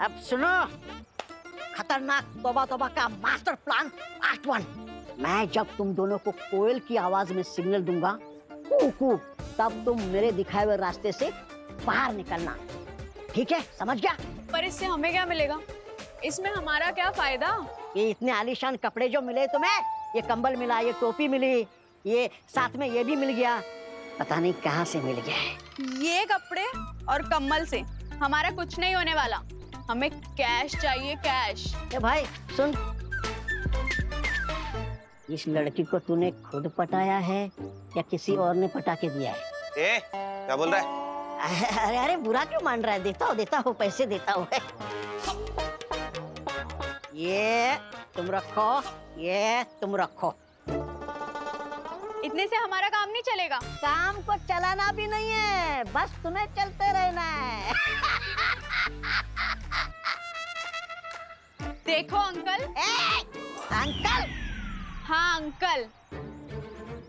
अब सुनो, खतरनाक तौबा तौबा का मास्टर प्लान पार्ट 1। मैं जब तुम दोनों को कोयल की आवाज में सिग्नल दूंगा कू, तब तुम मेरे दिखाए हुए रास्ते से बाहर निकलना, ठीक है? समझ गया? पर इससे हमें क्या मिलेगा? इसमें हमारा क्या फायदा? ये इतने आलीशान कपड़े जो मिले तुम्हें, ये कंबल मिला, ये टोपी मिली, ये साथ में ये भी मिल गया, पता नहीं कहाँ से मिल गया है। ये कपड़े और कम्बल से हमारा कुछ नहीं होने वाला। हमें कैश चाहिए, कैश। ए भाई सुन, इस लड़की को तूने खुद पटाया है या किसी और ने पटा के दिया है? क्या बोल रहा है? अरे अरे बुरा क्यों मान रहा है? देता हूँ पैसे देता हूँ। ये तुम रखो, ये तुम रखो। इतने से हमारा काम नहीं चलेगा। काम को चलाना भी नहीं है, बस तुम्हें चलते रहना है। देखो अंकल। अंकल? हाँ अंकल।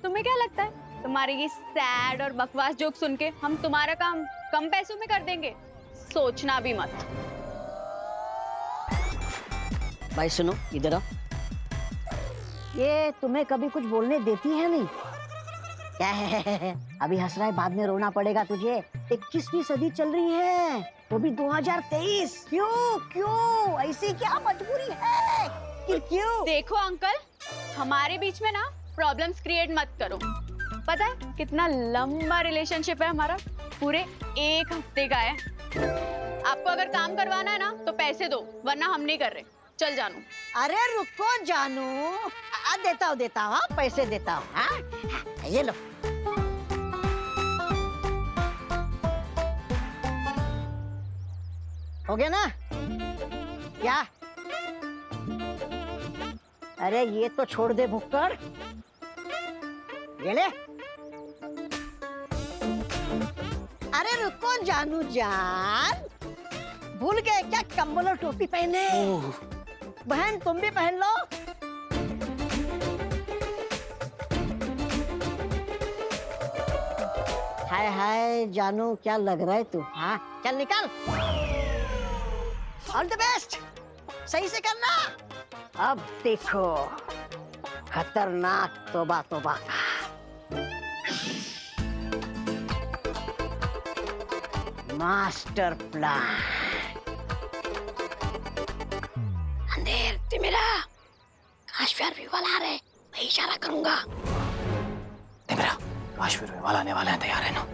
तुम्हें क्या लगता है तुम्हारी ये सैड और बकवास जोक सुन के हम तुम्हारा काम कम पैसों में कर देंगे? सोचना भी मत। भाई सुनो, इधर आओ। ये तुम्हें कभी कुछ बोलने देती है नहीं? क्या है अभी हंस रहा है, बाद में रोना पड़ेगा तुझे। 21वीं सदी चल रही है, वो भी 2023। क्यों ऐसी क्या मजबूरी है? क्यों? देखो अंकल, हमारे बीच में ना प्रॉब्लम्स क्रिएट मत करो। पता है कितना लंबा रिलेशनशिप है हमारा? पूरे 1 हफ्ते का है। आपको अगर काम करवाना है ना तो पैसे दो, वरना हम नहीं कर रहे। चल जानू। अरे रुको जानू, देता हूँ, पैसे देता हूँ। हाँ ये लो। हो गया ना? क्या? अरे ये तो छोड़ दे भुक्कड़, ये ले। अरे रुको जानू जान, भूल गए क्या कंबल और टोपी पहने? बहन तुम भी पहन लो। हाय हाय जानू, क्या लग रहा है तू? हाँ चल निकल। ऑल द बेस्ट, सही से करना। अब देखो खतरनाक तौबा तौबा का मास्टर प्लान। अंधेर तिमिरा, काशफिर भी वाला रहे, मैं इशारा करूंगा। तिमिरा, काशफिर वाला आने वाला है, तैयार है ना?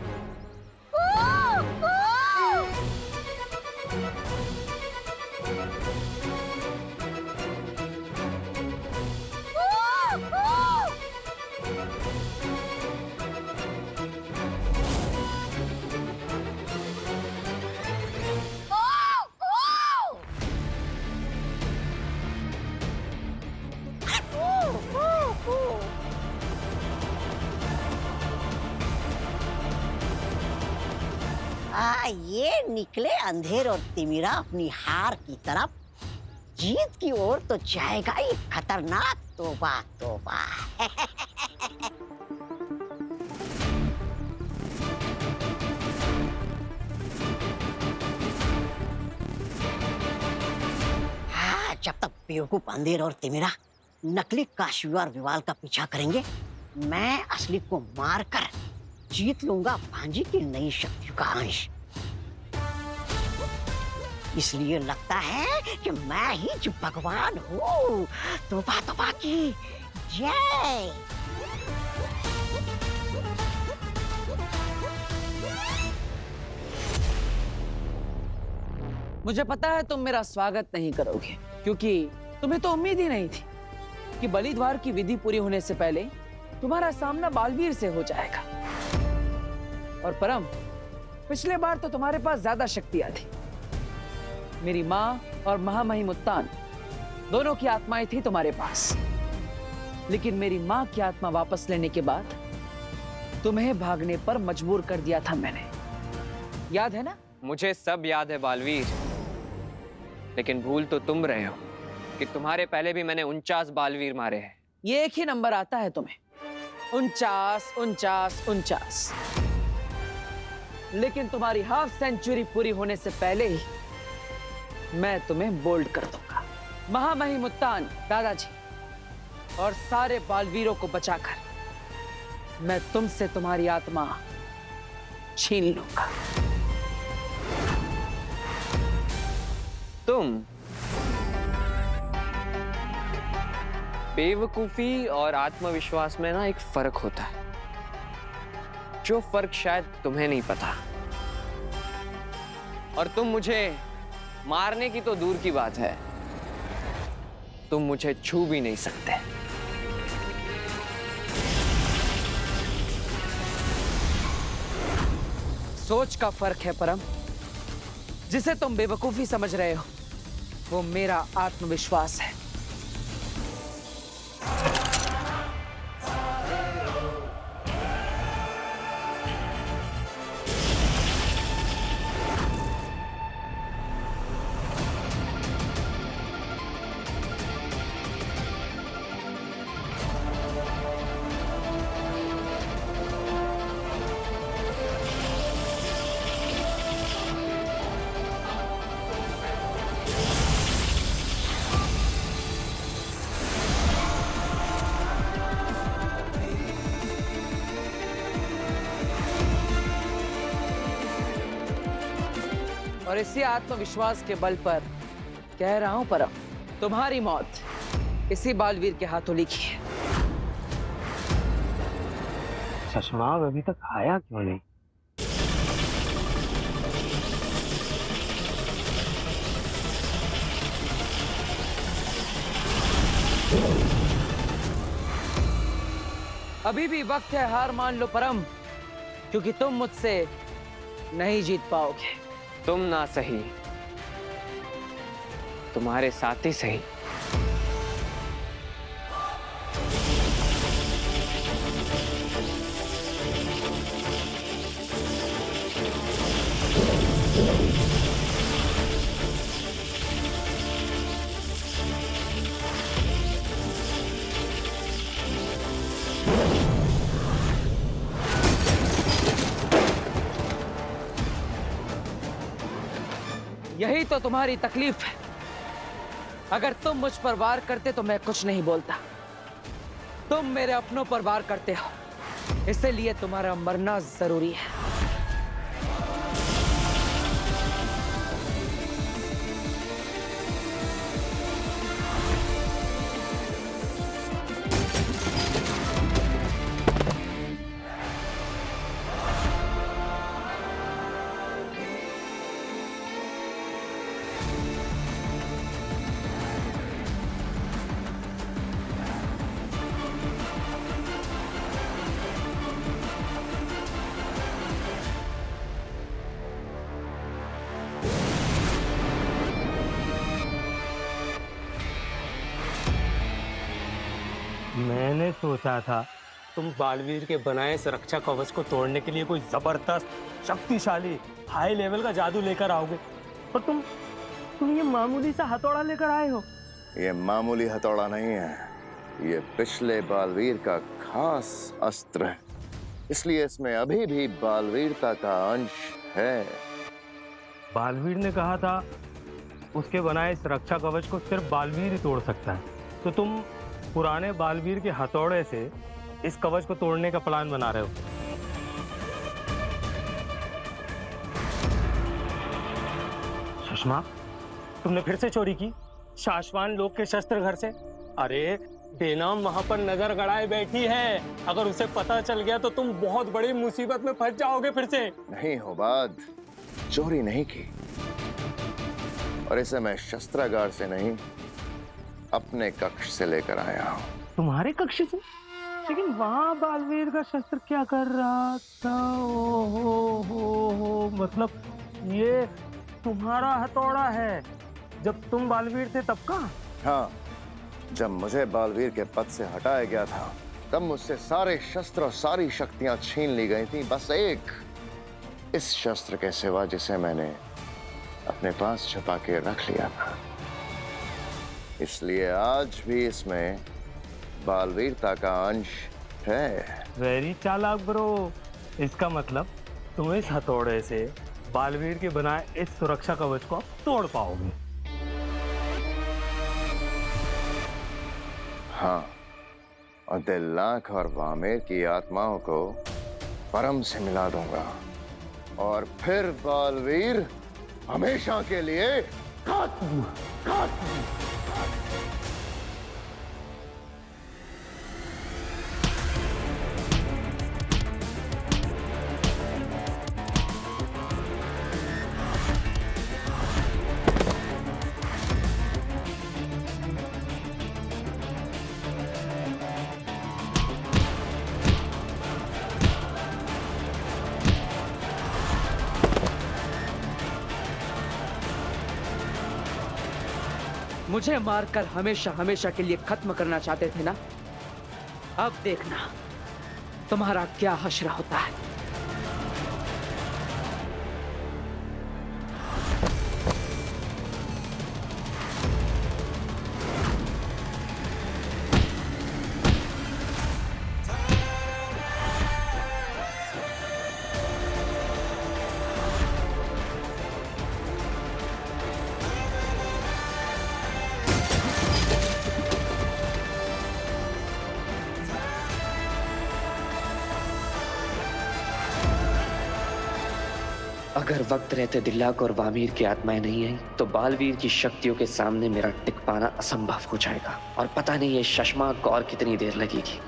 ये निकले अंधेर और तिमिरा अपनी हार की तरफ। जीत की ओर तो जाएगा ही खतरनाक तौबा तौबा। हाँ, जब तक बेवकूफ अंधेर और तिमिरा नकली काशवी और विवाल का पीछा करेंगे, मैं असली को मारकर जीत लूंगा भांजी की नई शक्तियों का अंश। इसलिए लगता है कि मैं ही जो भगवान हूँ। तौबा तौबा की जय। मुझे पता है तुम मेरा स्वागत नहीं करोगे, क्योंकि तुम्हें तो उम्मीद ही नहीं थी कि बलिद्वार की विधि पूरी होने से पहले तुम्हारा सामना बालवीर से हो जाएगा। और परम, पिछले बार तो तुम्हारे पास ज्यादा शक्तियां थी। मेरी माँ और महामहिम उत्तान दोनों की आत्माएं थी तुम्हारे पास, लेकिन मेरी माँ की आत्मा वापस लेने के बाद तुम्हें भागने पर मजबूर कर दिया था मैंने, याद है ना? मुझे सब याद है बालवीर, लेकिन भूल तो तुम रहे हो कि तुम्हारे पहले भी मैंने 49 बालवीर मारे हैं। ये एक ही नंबर आता है तुम्हें, 49, 49, 49। लेकिन तुम्हारी हाफ सेंचुरी पूरी होने से पहले ही मैं तुम्हें बोल्ड कर दूंगा। महामहिम मुत्तान दादाजी और सारे बालवीरों को बचाकर मैं तुमसे तुम्हारी आत्मा छीन लूंगा। तुम बेवकूफी और आत्मविश्वास में ना एक फर्क होता है, जो फर्क शायद तुम्हें नहीं पता। और तुम मुझे मारने की तो दूर की बात है, तुम मुझे छू भी नहीं सकते। सोच का फर्क है परम। जिसे तुम बेवकूफी समझ रहे हो वो मेरा आत्मविश्वास है। और इसी आत्मविश्वास के बल पर कह रहा हूं परम, तुम्हारी मौत इसी बालवीर के हाथों लिखी है। शशमाब अभी तक आया क्यों नहीं? अभी भी वक्त है, हार मान लो परम, क्योंकि तुम मुझसे नहीं जीत पाओगे। तुम ना सही, तुम्हारे साथी सही। यही तो तुम्हारी तकलीफ है। अगर तुम मुझ पर वार करते तो मैं कुछ नहीं बोलता। तुम मेरे अपनों पर वार करते हो, इसलिए तुम्हारा मरना जरूरी है। मैंने सोचा था तुम बालवीर के बनाए सुरक्षा कवच को तोड़ने के लिए कोई जबरदस्त, शक्तिशाली, हाई लेवल का जादू लेकर आओगे, पर तुम ये मामूली सा हथौड़ा लेकर आए हो। ये मामूली हथौड़ा नहीं है, ये पिछले बालवीर का खास अस्त्र है, इसलिए इसमें अभी भी बालवीरता का अंश है। बालवीर ने कहा था उसके बनाए सुरक्षा कवच को सिर्फ बालवीर ही तोड़ सकता है, तो तुम पुराने बालवीर के हथौड़े से इस कवच को तोड़ने का प्लान बना रहे हो। सुषमा, तुमने फिर से चोरी की शाश्वान लोग के शस्त्र घर से? अरे बेनाम वहां पर नजर गड़ाए बैठी है, अगर उसे पता चल गया तो तुम बहुत बड़ी मुसीबत में फंस जाओगे फिर से। नहीं होबाद, चोरी नहीं की, और इसे मैं शस्त्रागार से नहीं, अपने कक्ष से लेकर आया हूँ। तुम्हारे कक्ष से? लेकिन वहां बालवीर का शस्त्र क्या कर रहा था? हो, मतलब ये तुम्हारा हथौड़ा है जब तुम बालवीर थे तब का? हाँ, जब मुझे बालवीर के पद से हटाया गया था तब मुझसे सारे शस्त्र और सारी शक्तियां छीन ली गई थी, बस एक इस शस्त्र के सिवा जिसे मैंने अपने पास छुपा के रख लिया था। इसलिए आज भी इसमें बालवीरता का अंश है। वेरी चालाक ब्रो। इसका मतलब तुम इस हथौड़े से बालवीर के बनाए इस सुरक्षा कवच को अब तोड़ पाओगे। हाँ, और दिलनाक और वामेर की आत्माओं को परम से मिला दूंगा और फिर बालवीर हमेशा के लिए खत्म खत्म। मुझे मारकर हमेशा हमेशा के लिए खत्म करना चाहते थे ना? अब देखना तुम्हारा क्या हश्र होता है। अगर वक्त रहते दिल्लाक और वामीर की आत्माएं नहीं आई तो बालवीर की शक्तियों के सामने मेरा टिक पाना असंभव हो जाएगा और पता नहीं ये शशमाक को और कितनी देर लगेगी।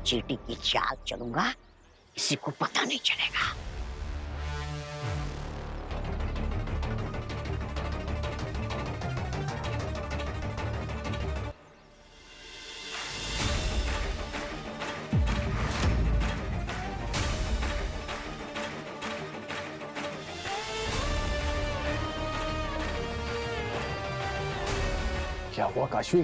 चींटी की चाल चलूंगा, किसी को पता नहीं चलेगा। क्या हुआ काशवी?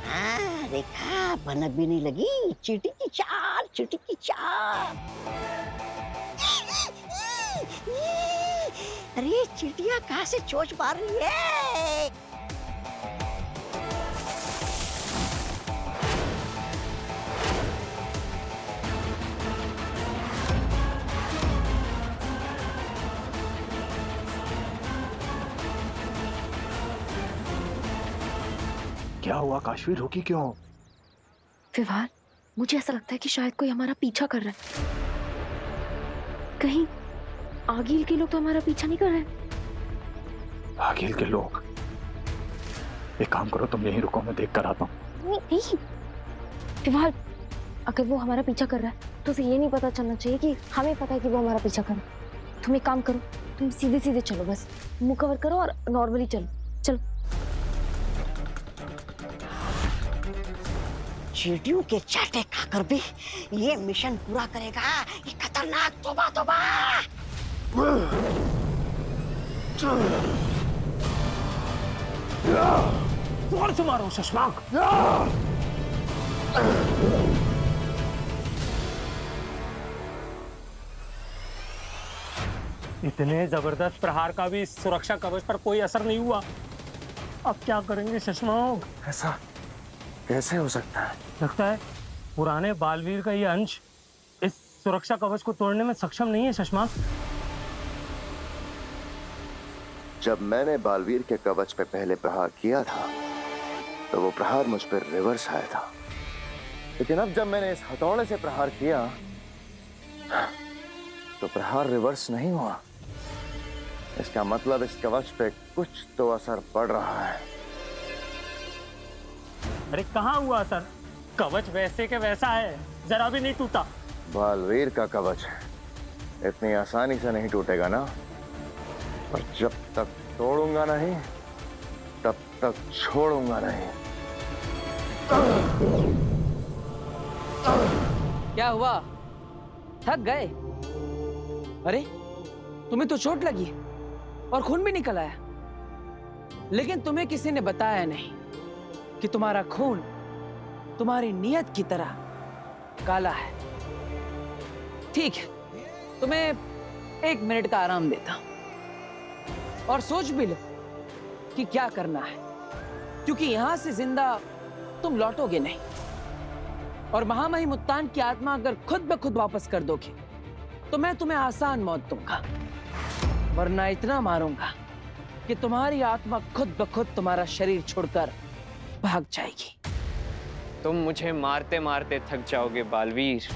हाँ, देखा, भनक भी नहीं लगी। चींटी की चाल, चींटी की चाल। अरे चींटियां कहाँ से चोंच मार रही है? क्या हुआ काशवी? रोकी क्यों? विवान, मुझे ऐसा लगता है कि शायद कोई हमारा पीछा कर रहा है। कहीं आगिल के लोग तो हमारा पीछा नहीं कर रहे हैं। आगिल के लोग? एक काम करो, तुम यहीं रुको, मैं देख कर आता हूँ। नहीं विवान, अगर वो हमारा पीछा कर रहा है तो उसे ये नहीं पता चलना चाहिए कि हमें पता है कि वो हमारा पीछा कर रहा है। तुम एक काम करो, तुम सीधे सीधे चलो, बस मुंह कवर करो और नॉर्मली चलो। चलो। चींटियों के चाटे खाकर भी ये मिशन पूरा करेगा। ये खतरनाक, तौबा तौबा। जोर से मारो शशमाक। इतने जबरदस्त प्रहार का भी सुरक्षा कवच पर कोई असर नहीं हुआ। अब क्या करेंगे शशमाक? ऐसा कैसे हो सकता है? लगता है पुराने बालवीर का ये अंश इस सुरक्षा कवच को तोड़ने में सक्षम नहीं है शशमाक। जब मैंने बालवीर के कवच पे पहले प्रहार किया था तो वो प्रहार मुझ पर रिवर्स आया था, लेकिन अब जब मैंने इस हथौड़े से प्रहार किया तो प्रहार रिवर्स नहीं हुआ। इसका मतलब इस कवच पे कुछ तो असर पड़ रहा है। अरे कहाँ हुआ असर? कवच वैसे के वैसा है, जरा भी नहीं टूटा। बालवीर का कवच इतनी आसानी से नहीं टूटेगा ना, और जब तक तोड़ूंगा नहीं तब तक छोड़ूंगा नहीं। क्या हुआ? थक गए? अरे तुम्हें तो चोट लगी और खून भी निकल आया, लेकिन तुम्हें किसी ने बताया नहीं कि तुम्हारा खून तुम्हारी नियत की तरह काला है। ठीक है, तुम्हें 1 मिनट का आराम देता हूं और सोच भी लो कि क्या करना है। क्योंकि यहां से जिंदा तुम लौटोगे नहीं। और महामहिम उत्तान की आत्मा अगर खुद ब खुद वापस कर दोगे तो मैं तुम्हें आसान मौत दूंगा, वरना इतना मारूंगा कि तुम्हारी आत्मा खुद ब खुद तुम्हारा शरीर छोड़कर भाग जाएगी। तुम मुझे मारते मारते थक जाओगे बालवीर,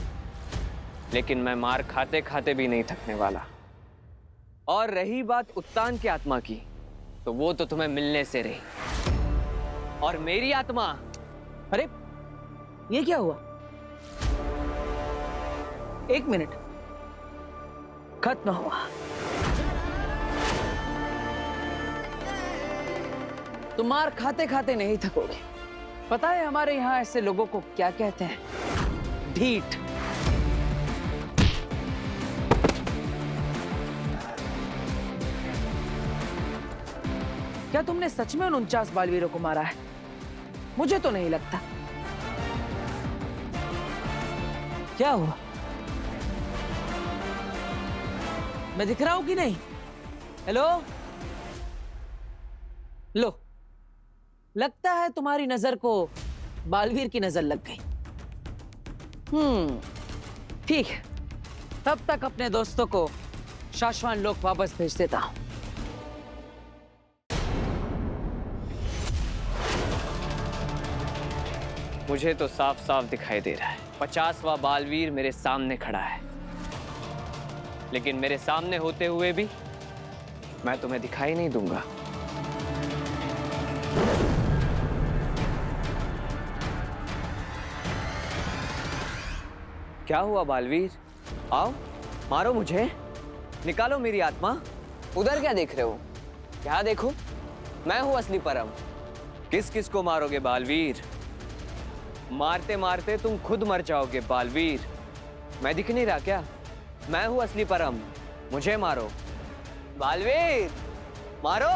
लेकिन मैं मार खाते खाते भी नहीं थकने वाला। और रही बात उत्तान की आत्मा की, तो वो तो तुम्हें मिलने से रही। और मेरी आत्मा, अरे ये क्या हुआ? एक मिनट, खत्म हुआ। तुम मार खाते खाते नहीं थकोगे। पता है हमारे यहां ऐसे लोगों को क्या कहते हैं? ढीठ। क्या तुमने सच में उन 49 बालवीरों को मारा है? मुझे तो नहीं लगता। क्या हुआ? मैं दिख रहा हूं कि नहीं? हेलो? लो, लगता है तुम्हारी नजर को बालवीर की नजर लग गई। ठीक है, तब तक अपने दोस्तों को शाश्वत लोक वापस भेज देता हूं। मुझे तो साफ साफ दिखाई दे रहा है 50वां बालवीर मेरे सामने खड़ा है, लेकिन मेरे सामने होते हुए भी मैं तुम्हें दिखाई नहीं दूंगा। क्या हुआ बालवीर? आओ, मारो मुझे, निकालो मेरी आत्मा। उधर क्या देख रहे हो? क्या देखो? मैं हूं असली परम। किस किस को मारोगे बालवीर? मारते मारते तुम खुद मर जाओगे बालवीर। मैं दिख नहीं रहा क्या? मैं हूं असली परम, मुझे मारो बालवीर, मारो।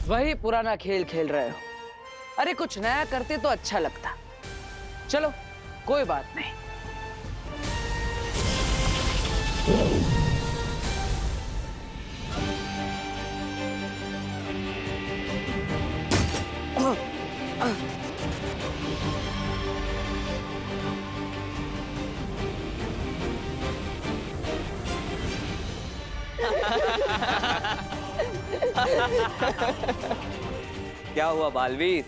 वही पुराना खेल खेल रहे हो। अरे कुछ नया करते तो अच्छा लगता। चलो कोई बात नहीं। क्या हुआ बालवीर?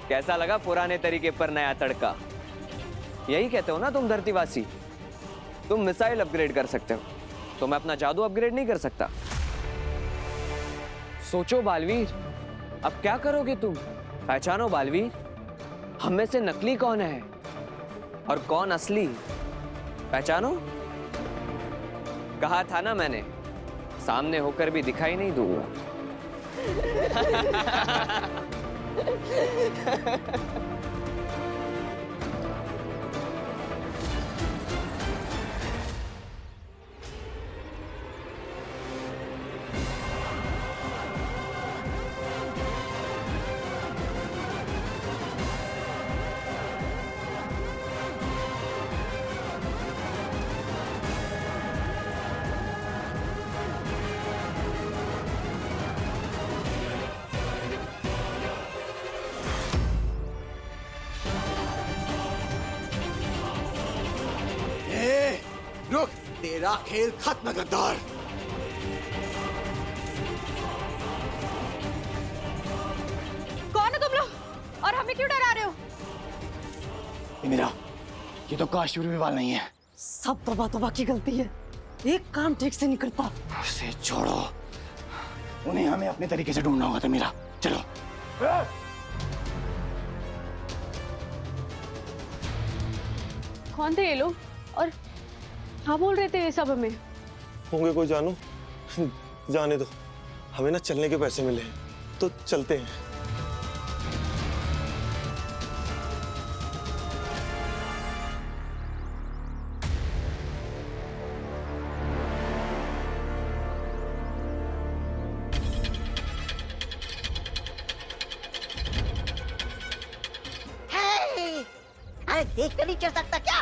कैसा लगा पुराने तरीके पर नया तड़का? यही कहते हो ना तुम धरतीवासी। तुम मिसाइल अपग्रेड कर सकते हो, तो मैं अपना जादू अपग्रेड नहीं कर सकता? सोचो बालवीर, अब क्या करोगे तुम? पहचानो बालवीर, हम में से नकली कौन है और कौन असली? पहचानो। कहा था ना मैंने, सामने होकर भी दिखाई नहीं दूंगा। रुक, तेरा खेल खत्म गद्दार। कौन हो तुम लोग और हमें क्यों डरा रहे हो? मेरा ये तो काश्मीर में वाल नहीं है। सब तोबा की गलती है, एक काम ठीक से नहीं करता। उसे छोड़ो, उन्हें हमें अपने तरीके से ढूंढना होगा। तो मेरा चलो। कौन थे ये लोग और क्या बोल रहे थे ये सब हमें? होंगे कोई जानू, जाने दो। हमें ना चलने के पैसे मिले हैं, तो चलते हैं। है, देख कर नहीं चल सकता क्या?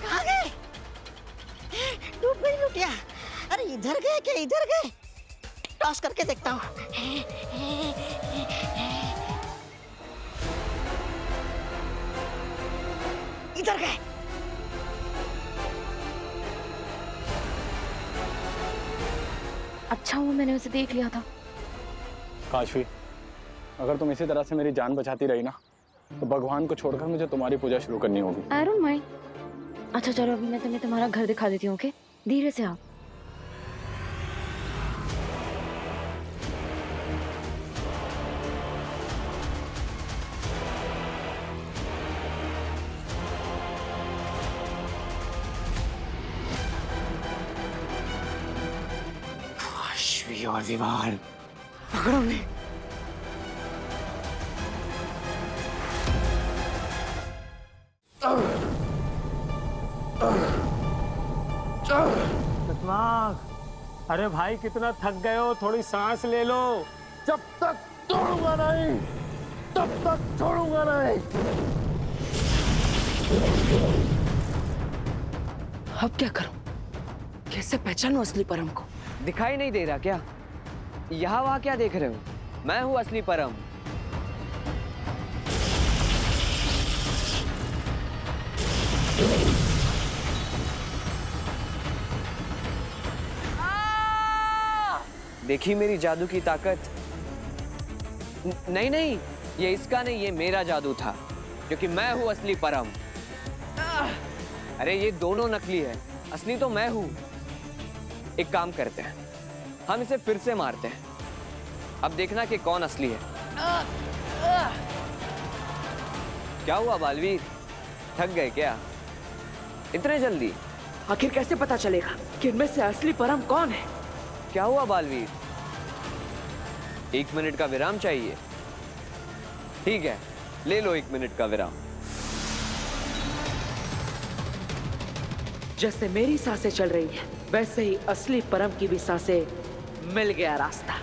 कहाँ गए? डूब गई लुटिया। अरे इधर गए क्या? इधर गए? टॉस करके देखता हूँ। इधर गए। अच्छा हुआ मैंने उसे देख लिया था। काशवी, अगर तुम इसी तरह से मेरी जान बचाती रही ना, तो भगवान को छोड़कर मुझे तुम्हारी पूजा शुरू करनी होगी। I don't mind. अच्छा चलो अभी मैं तुम्हें तुम्हारा घर दिखा देती हूँ, ओके? धीरे से आओ। काशवी और विवान, पकड़ो उन्हें। दिमाग, अरे भाई कितना थक गए हो, थोड़ी सांस ले लो। जब तक तोड़ूंगा नहीं, तब तक छोड़ूंगा नहीं। अब क्या करूं? कैसे पहचानूं असली परम को? दिखाई नहीं दे रहा क्या? यहाँ वहाँ क्या देख रहे हो? मैं हूँ असली परम। देखी मेरी जादू की ताकत? नहीं नहीं, ये इसका नहीं, ये मेरा जादू था, क्योंकि मैं हूँ असली परम। अरे ये दोनों नकली है, असली तो मैं हूँ। एक काम करते हैं, हम इसे फिर से मारते हैं, अब देखना कि कौन असली है। क्या हुआ बालवीर, थक गए क्या इतने जल्दी? आखिर कैसे पता चलेगा कि इनमें से असली परम कौन है? क्या हुआ बालवीर, 1 मिनट का विराम चाहिए? ठीक है, ले लो 1 मिनट का विराम। जैसे मेरी सांसें चल रही है, वैसे ही असली परम की भी सांसें मिल गया रास्ता।